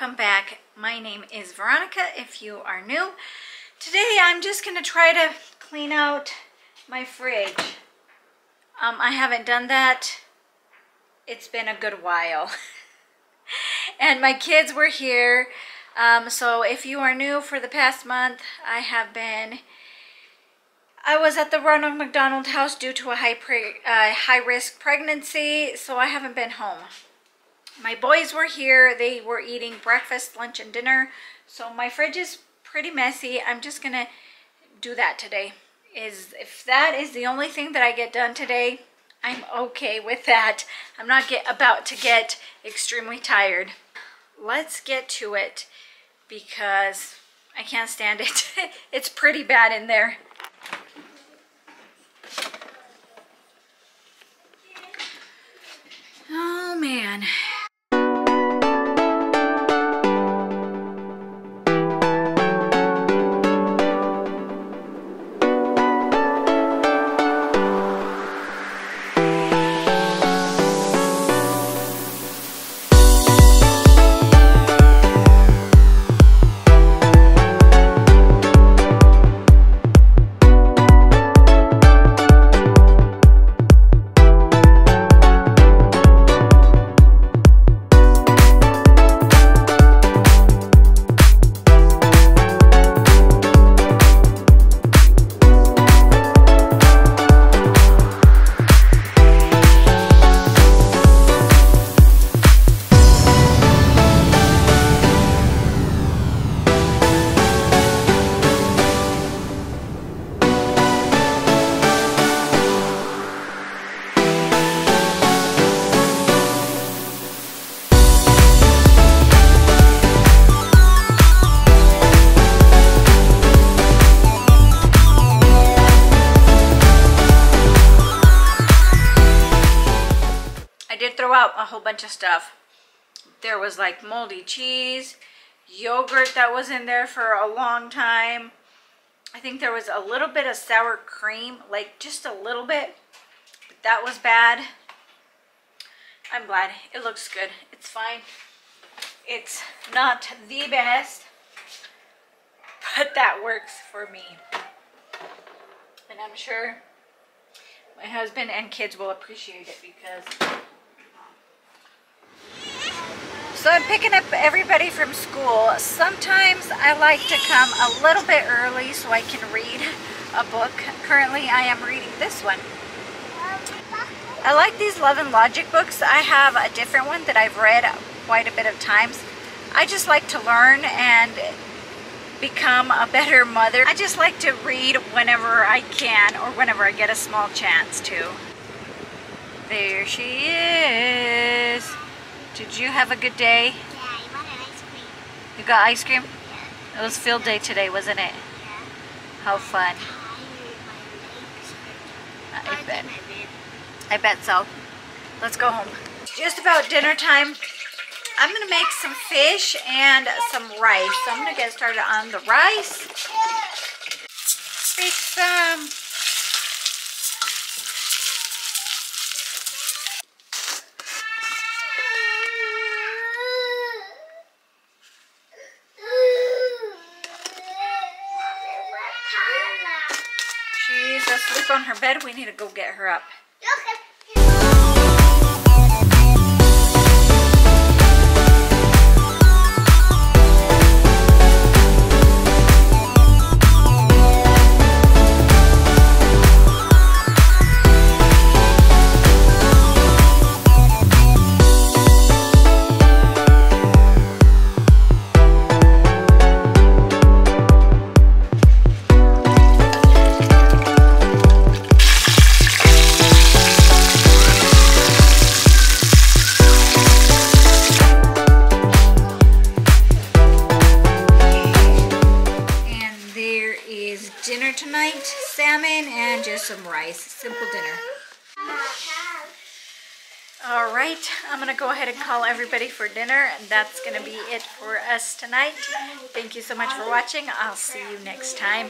welcome back. My name is Veronica if you are new. Today I'm just going to try to clean out my fridge. I haven't done that. It's been a good while. And my kids were here. So if you are new for the past month, I was at the Ronald McDonald House due to a high-risk pregnancy, so I haven't been home. My boys were here. They were eating breakfast, lunch, and dinner. So my fridge is pretty messy. I'm just going to do that today. If that is the only thing that I get done today, I'm okay with that. I'm not about to get extremely tired. Let's get to it because I can't stand it. It's pretty bad in there. Oh man. Throw out a whole bunch of stuff. There was like moldy cheese, yogurt that was in there for a long time. I think there was a little bit of sour cream, like just a little bit, but that was bad. I'm glad. It looks good. It's fine. It's not the best, but that works for me. And I'm sure my husband and kids will appreciate it because so I'm picking up everybody from school. Sometimes I like to come a little bit early so I can read a book. Currently I am reading this one. I like these Love and Logic books. I have a different one that I've read quite a bit of times. I just like to learn and become a better mother. I just like to read whenever I can or whenever I get a small chance to. There she is. Did you have a good day? Yeah, I wanted ice cream. You got ice cream? Yeah. It was field day today, wasn't it? Yeah. How fun. I bet so. Let's go home. Just about dinner time. I'm going to make some fish and some rice. So I'm going to get started on the rice. Make some. She's asleep on her bed. We need to go get her up. Dinner tonight, salmon and just some rice. Simple dinner. All right, I'm gonna go ahead and call everybody for dinner, and that's gonna be it for us tonight. Thank you so much for watching. I'll see you next time.